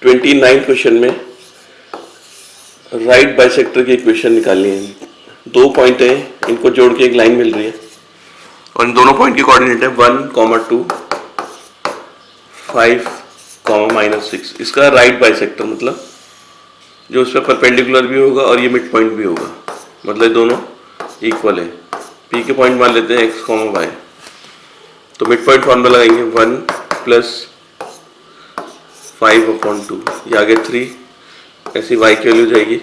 29 question में right bisector की equation निकालनी है। 2 पॉइंट है, इनको जोड़ के एक लाइन मिल रही है और इन दोनों पॉइंट की कोऑर्डिनेट है 1, 2, 5, -6। इसका राइट बाइसेक्टर मतलब जो उस पर परपेंडिकुलर भी होगा और ये मिड पॉइंट भी होगा, मतलब ये दोनों इक्वल है। पी के पॉइंट मान लेते हैं x, y। तो मिड पॉइंट फॉर्मूला लगाएंगे 1 + 5/2, ये आगे 3, ऐसी y की वैल्यू जाएगी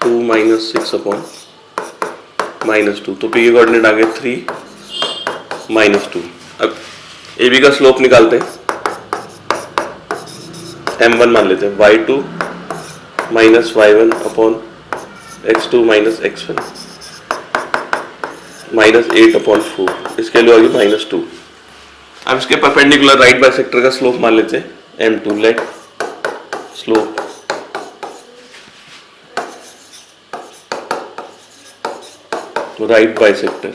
2 - 6/-2। तो पी के कोऑर्डिनेट आ गए 3, -2। अब ए बी का स्लोप निकालते हैं। m1 मान लेते हैं y2 - y1/x2 - x1 -8/4। इसके लिए होगी -2। अब इसके परपेंडिकुलर राइट बाइसेक्टर का स्लोप मान लेते हैं m2। Let slope right bisector,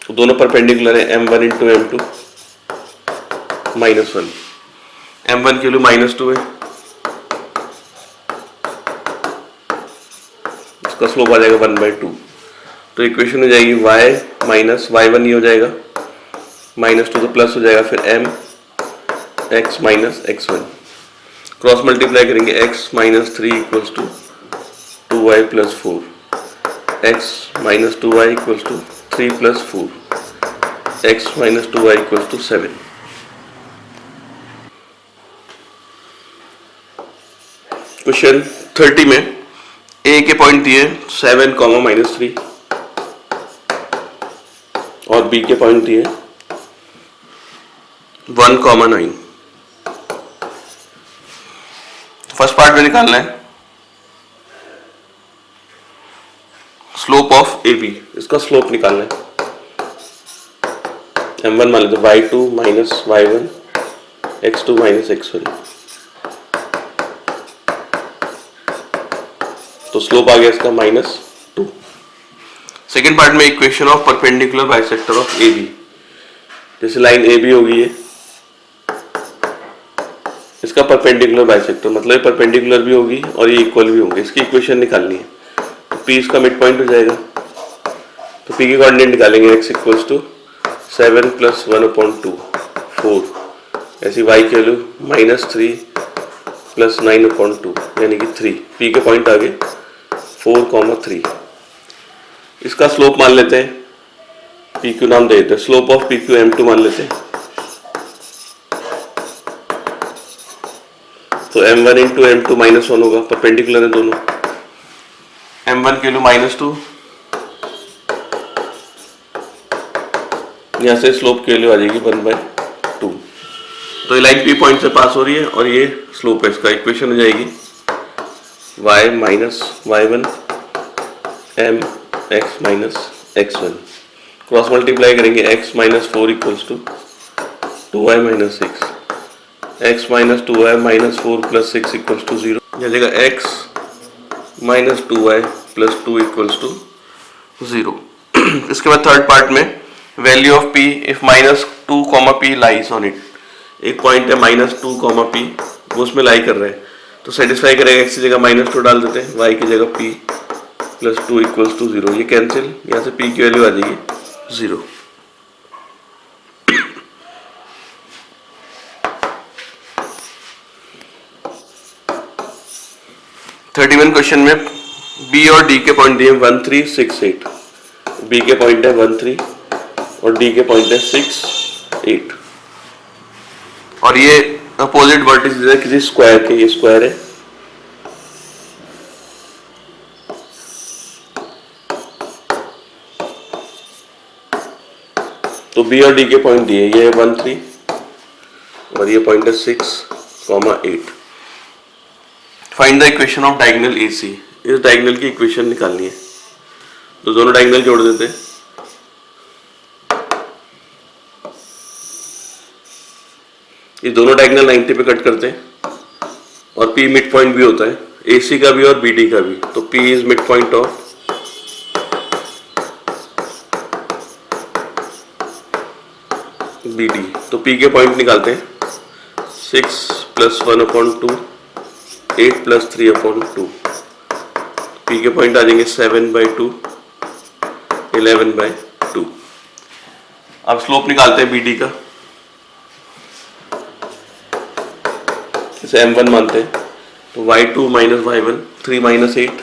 तो दोनों परपेंडिकुलर है m1 × m2 -1। m1 की वैल्यू -2 है, इसका स्लोप आ जाएगा 1/2। तो इक्वेशन हो जाएगी y - y1 ये हो जाएगा -2, तो प्लस हो जाएगा फिर m x - x1। Cross multiply करेंगे x - 3 = 2y + 4, x - 2y = 3 + 4, x - 2y = 7। Question 30 में a के पॉइंट दिए 7, -3 और b के पॉइंट दिए 1, 9। फर्स्ट पार्ट में निकालना है स्लोप ऑफ ए बी, इसका स्लोप निकालना है। m1 मान लेते y2 - y1 x2 - x1, तो स्लोप आ गया इसका -2। सेकेंड पार्ट में equation of perpendicular bisector of A B, जैसे लाइन ए बी होगी ये, इसका परपेंडिकुलर बाइसेक्टर मतलब ये परपेंडिकुलर भी होगी और ये इक्वल भी होंगे, इसकी इक्वेशन निकालनी है। तो P इसका मिड पॉइंट हो जाएगा, तो P की कोऑर्डिनेट निकालेंगे x = 7 + 1/2 4, ऐसी y की वैल्यू -3 + 9/2 यानी कि 3। P के पॉइंट आ गए 4, 3। इसका स्लोप मान लेते हैं, PQ नाम दे देते हैं, स्लोप ऑफ PQ m2 मान लेते हैं। तो m1 × m2 -1 होगा, परपेंडिकुलर है दोनों। m1 की वैल्यू -2, यहाँ से स्लोप की वैल्यू आ जाएगी 1/2। तो ये लाइन P पॉइंट से पास हो रही है और ये स्लोप है, इसका इक्वेशन हो जाएगी y - y1 m x - x1। Cross multiply करेंगे x - 4 = 2y - 6, x - 2y - 4 + 6 = 0। यह जाएगा x - 2y + 2 = 0। इसके बाद थर्ड पार्ट में value of p if -2, p lies on it. एक पॉइंट है -2, p, वो उसमें लाई कर रहे हैं, तो सेटिस्फाई करेगा। x की जगह -2 डाल देते हैं, y की जगह p + 2 = 0। ये कैंसिल, यहाँ से p की वैल्यू आ जाएगी 0। क्वेश्चन में b और d के पॉइंट दिए 1, 3, 6, 8। b के पॉइंट है 1, 3 और d के पॉइंट है 6, 8 और ये अपोजिट वर्टिसेस है किसी स्क्वायर के, ये स्क्वायर है। तो b और d के पॉइंट दिए, ये 1, 3 और ये पॉइंट है 6, 8। Find the equation of diagonal AC। इस डायगोनल की इक्वेशन निकालनी है, तो दोनों डायगोनल जोड़ देते हैं। ये दोनों डायगोनल 90 पे कट करते हैं और P मिड पॉइंट भी होता है, AC का भी और BD का भी। तो P is midpoint of B D. तो पी के पॉइंट निकालते हैं, 6 + 1/2, 8 + 3/2। पी के पॉइंट आ जाएंगे 7/2, 11/2। अब स्लोप निकालते हैं बी डी का, इसे m1 मानते हैं। तो y2 - y1, 3 - 8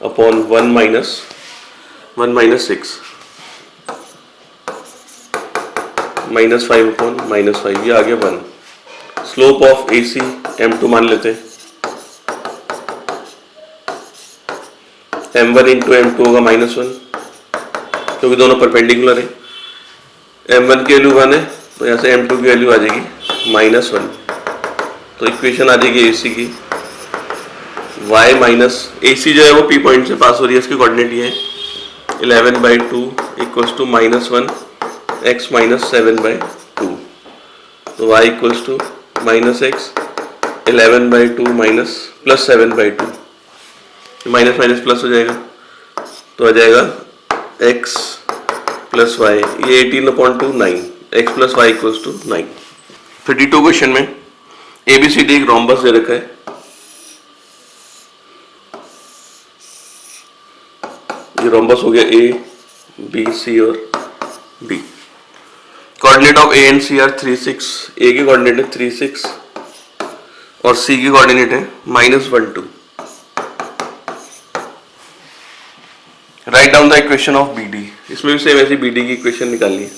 अपॉन 1 - 6 -5/-5, ये आ गया 1। स्लोप ऑफ AC m2 मान लेते हैं, m1 × m2 होगा -1, क्योंकि दोनों परपेंडिकुलर है। m1 की वैल्यू 1 है, तो यहाँ से m2 की वैल्यू आ जाएगी -1। तो इक्वेशन आ जाएगी AC की, y माइनस AC जो है वो P पॉइंट से पास हो रही है, इसकी कोऑर्डिनेट ये है 11/2 = -1 x - 7/2। तो y = -x 11/2 + 7/2, minus minus plus हो जाएगा, तो आ जाएगा x + y, ये 18/2 9, x + y = 9। 32 क्वेश्चन में ABCD एक रोम्बस दे रखा है, ये रोम्बस हो गया A, B, C और D। Coordinate of A and C are 3 6, A की कोऑर्डिनेट है 3 6 और C की कोऑर्डिनेट है -1 2। Write down the equation of BD। इसमें भी सेम ऐसी BD की इक्वेशन निकालनी है।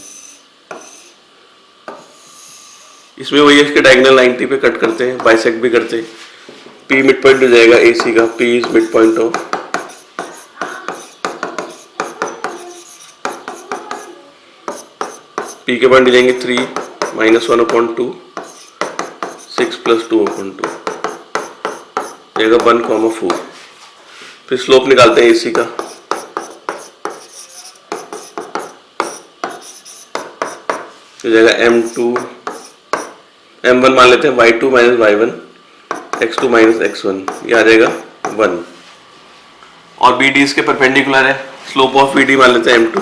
इसमें वही इसके डायगोनल 90 पे कट करते हैं, बाइसेक्ट भी करते हैं। P मिड पॉइंट हो जाएगा AC का, P is midpoint of P के पॉइंट जाएंगे 3 - 1/2, 6 + 2/2, जाएगा 1,4। फिर स्लोप निकालते हैं AC का, तो जाएगा m1 मान लेते हैं y2 - y1, x2 - x1, ये आ जाएगा 1। और BD इसके परपेंडिकुलर है, स्लोप ऑफ BD मान लेते हैं m2,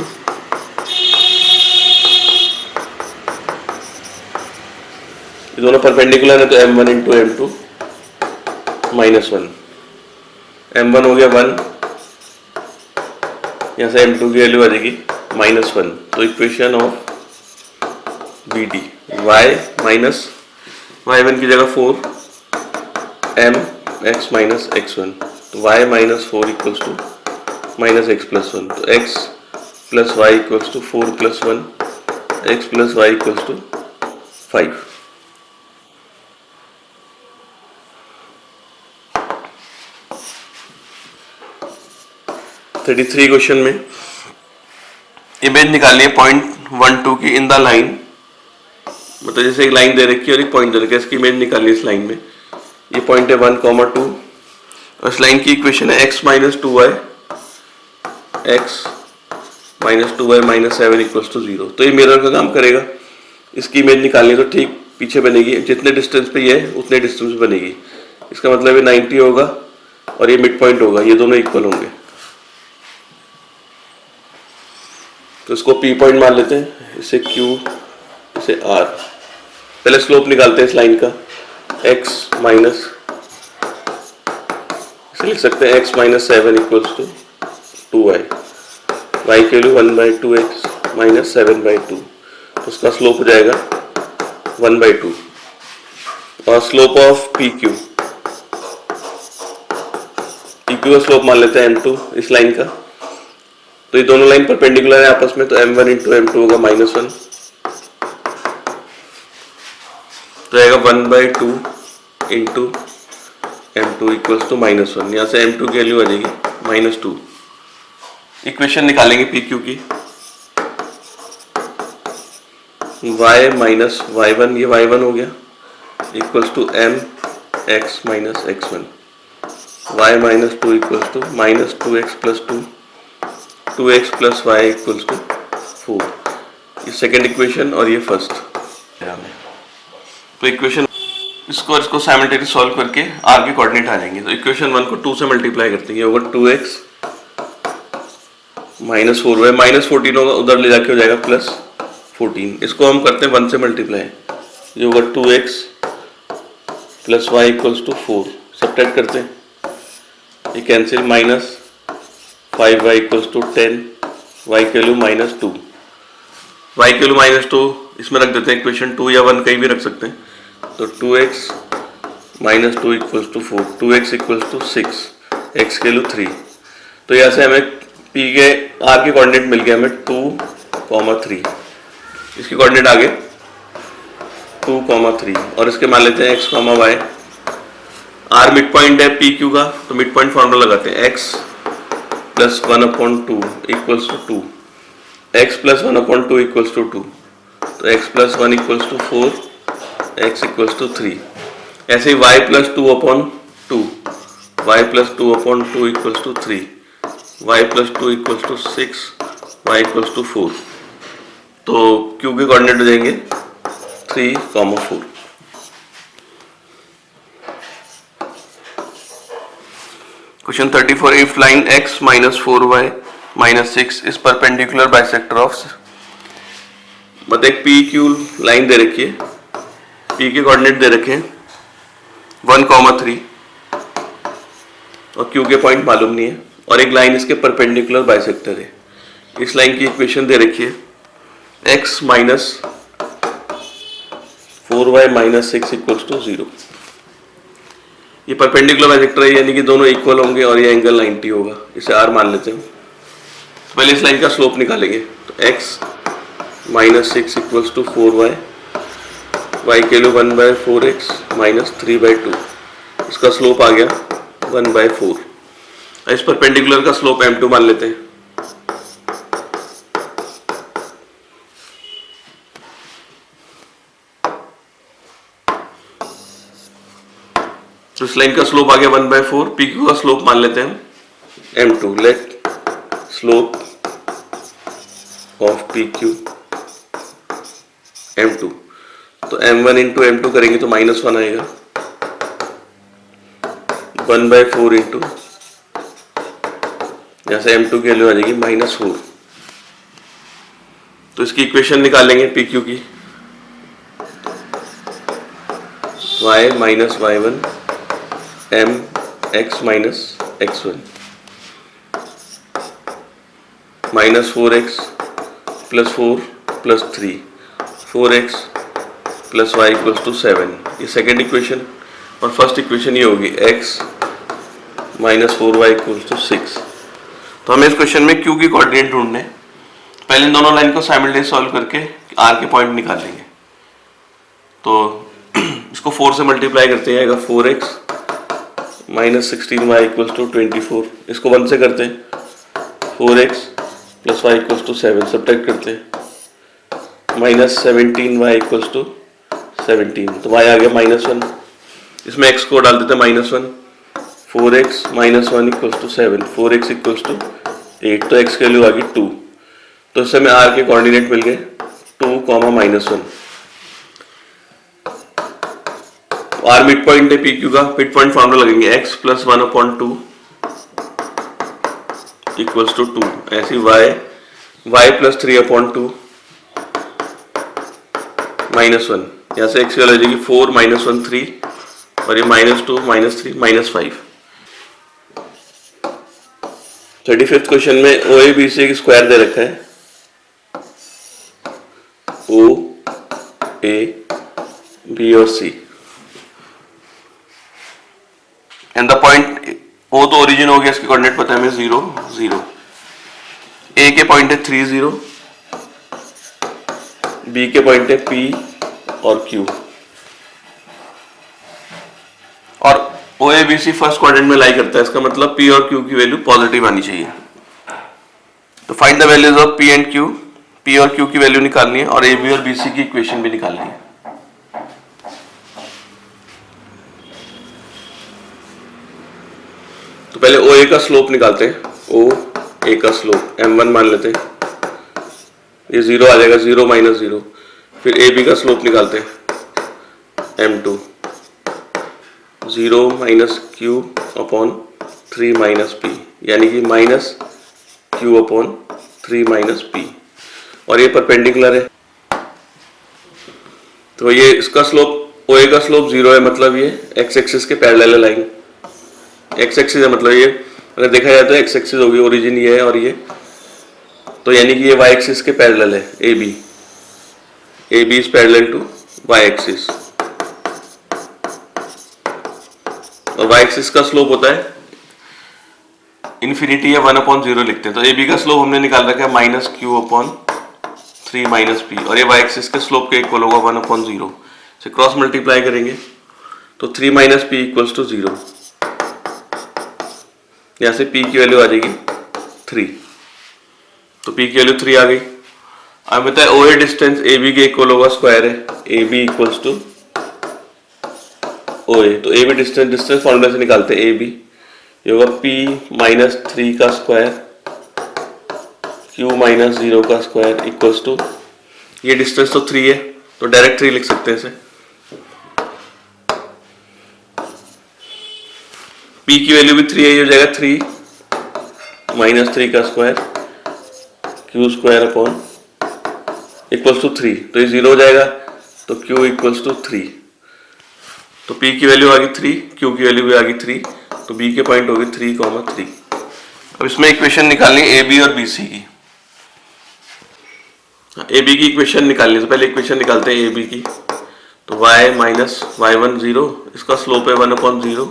ये दोनों परपेंडिकुलर है, तो m1 × m2 -1, m1 हो गया 1, यहाँ से m2 की वैल्यू आ जाएगी -1। तो equation of BD y - y1 की जगह 4 m x - x1, तो y - 4 = -x + 1, तो x + y = 4 + 1, x + y = 5। तो 33 क्वेश्चन में इमेज निकालनी है पॉइंट 1 2 की इन द लाइन, मतलब जैसे एक लाइन दे रखी है और एक पॉइंट दे रखा है, इसकी इमेज निकालनी है इस लाइन में। ये पॉइंट है 1, 2 और इस लाइन की इक्वेशन है x - 2y, x - 2y - 7 = 0। तो ये मिरर का काम करेगा, इसकी इमेज निकालनी है तो ठीक पीछे बनेगी, जितने डिस्टेंस पे ये है उतने डिस्टेंस पे बनेगी। इसका मतलब ये 90 होगा और ये मिड पॉइंट होगा, ये दोनों इक्वल होंगे। तो इसको P पॉइंट मान लेते हैं, इसे Q, इसे R। पहले स्लोप निकालते हैं इस लाइन का, x माइनस, इसे लिख सकते हैं x - 7 = 2y, y की वैल्यू 1/2x - 7/2, तो उसका स्लोप हो जाएगा 1/2। और स्लोप ऑफ PQ का स्लोप मान लेते हैं m2 इस लाइन का, तो ये दोनों लाइन परपेंडिकुलर है आपस में, तो m1 × m2 होगा -1, तो आएगा 1/2 × m2 = -1। यहाँ से m2 की वैल्यू आ जाएगी -2। इक्वेशन निकालेंगे PQ की, y - y1, ये y1 हो गया, = m x - x1, y - 2 = -2x + 2, 2x + y = 4। ये सेकेंड इक्वेशन और ये फर्स्ट। तो इक्वेशन इसको साइमल्टेनियसली सॉल्व करके r के कोऑर्डिनेट आ जाएंगे। तो इक्वेशन 1 को 2 से मल्टीप्लाई करते हैं, ये होगा 2x - 4y, -14 होगा, उधर ले जाके हो जाएगा प्लस 14। इसको हम करते हैं 1 से मल्टीप्लाई, ये होगा 2x plus y equals to 4। Subtract करते हैं, ये cancel, minus 5y equals to 10, y की वैल्यू -2, y की वैल्यू -2 इसमें रख देते हैं, इक्वेशन 2 या 1 कहीं भी रख सकते हैं। तो 2x -2 equals to 4, 2x equals to 6, x की वैल्यू 3। तो यहाँ से हमें p के r के कोऑर्डिनेट मिल गया, हमें 2, 3। इसके कोऑर्डिनेट आ गए 2, 3 और इसके मान लेते हैं x, y। r mid point है p q का, तो मिड पॉइंट फॉर्मूला लगाते हैं, x plus 1/2 equals to 2, x plus 1/2 equals to 2, तो x plus 1 equals to 4, x equals to 3। ऐसे ही y plus 2/2, y plus 2/2 equals to 3, y plus 2 equals to 6, y equals to 4। तो q के coordinate हो जाएंगे 3, 4। Question 34, if line x -4y -6 is perpendicular bisector of, मतलब एक P Q line दे रखी है, p के कोऑर्डिनेट दे रखे हैं 1, 3 और q के पॉइंट मालूम नहीं है, और एक लाइन इसके परपेंडिकुलर बाइसेक्टर है। इस लाइन की इक्वेशन दे रखी है x -4y -6 इक्वल्स टू 0। ये परपेंडिकुलर बाइसेक्टर है, यानी कि दोनों इक्वल होंगे और ये एंगल 90 होगा, इसे r मान लेते हैं। तो पहले इस लाइन का स्लोप निकालेंगे, तो x -6 equals to 4y, y के लिए 1/4x -3/2, इसका स्लोप आ गया 1/4। इस परपेंडिकुलर का स्लोप m2 मान लेते हैं। तो इस लाइन का स्लोप आ गया 1/4, पी क्यू का स्लोप मान लेते हैं m2। Let slope of P Q m2, तो m1 इंटू m2 करेंगे तो -1 आएगा, 1/4 इंटू, जैसे m2 की वैल्यू आ जाएगी -4। तो इसकी इक्वेशन निकालेंगे पी क्यू की, y -y1 m x -x1 -4x plus 4 plus 3, 4x plus y equals to 7, ये सेकेंड इक्वेशन। और फर्स्ट इक्वेशन ये होगी x -4y इक्वल्स टू 6। तो हमें इस क्वेश्चन में q की कोऑर्डिनेट ढूंढने, पहले इन दोनों लाइन को साइमल्टेनियस सॉल्व करके r के पॉइंट निकालेंगे। तो इसको 4 से मल्टीप्लाई करते हैं, आएगा 4x -16y इक्वल्स टू 24। इसको 1 से करते हैं, 4x plus y equals to 7। Subtract करते हैं, -17y इक्वल्स टू 17, तो y आ गया -1। इसमें x को डाल देते हैं -1, 4x -1 equals to 7, 4x equals to 8, तो x की वैल्यू आ गई 2। तो इससे हमें r के कोऑर्डिनेट मिल गए 2, -1। r मिड पॉइंट है पी क्यू का, मिड पॉइंट फॉर्मूला लगेंगे x प्लस 1/2 इक्वल्स टू 2। ऐसी y प्लस 3/2 -1, यहाँ से x की वैल्यू आ जाएगी 4 -1 3, और ये -2 -3 -5। 35th क्वेश्चन में ओ ए बी सी एक स्क्वायर दे रखा है, ओ ए बी और सी, एंड द पॉइंट ओ तो ओरिजिन हो गया, इसके कोऑर्डिनेट पता है हमें 0, 0। ए के पॉइंट है 3, 0, बी के पॉइंट है पी और क्यू, और O A B C first quadrant में लाई करता है, इसका मतलब पी और क्यू की वैल्यू पॉजिटिव आनी चाहिए। तो find the values of P and Q, P और क्यू की वैल्यू निकालनी है, और ए बी और बी सी की इक्वेशन भी निकालनी है। तो पहले ओ ए का स्लोप निकालते हैं, ओ ए का स्लोप m1 मान लेते हैं, ये 0 आ जाएगा, 0 -0। फिर ए बी का स्लोप निकालते हैं m2, 0 -q अपॉन 3 -p, यानी कि -q अपॉन 3 -p, और ये परपेंडिकुलर है, तो ये इसका स्लोप OA का स्लोप 0 है, मतलब ये एक्स एक्सिस के पैरेलल है लाइन। एक्स एक्सिस है मतलब ये अगर देखा जाए तो एक्स एक्सिस होगी, ओरिजिन ये है और ये, तो यानी कि ये वाई एक्सिस के पैरेलल है। A B is parallel to y axis, और वाई एक्सिस का स्लोप होता है इन्फिनिटी या 1/0 लिखते हैं। तो ए बी का स्लोप हमने निकाल रखा है -q/3 - p, और ये वाई एक्सिस के स्लोप के इक्वल होगा 1/0 से क्रॉस मल्टीप्लाई करेंगे तो 3 - p = 0। यहाँ से p की वैल्यू आ जाएगी 3, तो p की वैल्यू 3 आ गई। अब बताए OA डिस्टेंस AB के इक्वल होगा स्क्वायर है, AB = OA, तो AB डिस्टेंस फॉर्मूला से निकालते हैं। AB ये होगा P - 3 का स्क्वायर Q - 0 का स्क्वायर इक्वल्स टू, ये डिस्टेंस तो 3 है तो डायरेक्ट 3 लिख सकते हैं इसे। P की वैल्यू भी 3 है, ये हो जाएगा 3 - 3 का स्क्वायर Q² इक्वल्स टू 3, तो ये 0 हो जाएगा तो Q = 3। तो P की वैल्यू आ गई 3, Q की वैल्यू भी आ गई 3, तो B के पॉइंट होगी 3,3। अब इसमें इक्वेशन निकालनी है AB और BC की। AB की इक्वेशन निकालनी है, तो पहले इक्वेशन निकालते हैं AB की। तो y - y1 0, इसका स्लोप है 1/0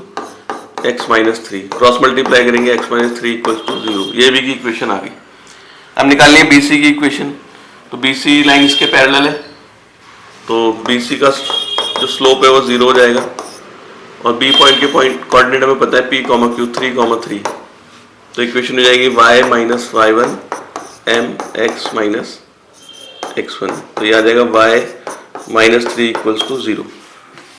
x - 3, क्रॉस मल्टीप्लाई करेंगे x - 3 = 0। ये AB की इक्वेशन आ गई। अब निकालनी है BC की इक्वेशन। तो BC लाइन इसके पैरेलल है, तो BC का जो स्लोप है वो 0 हो जाएगा, और B पॉइंट के कोऑर्डिनेट हमें पता है P, Q 3,3, तो इक्वेशन हो जाएगी y - y1 m x - x1, तो ये आ जाएगा y - 3 = 0।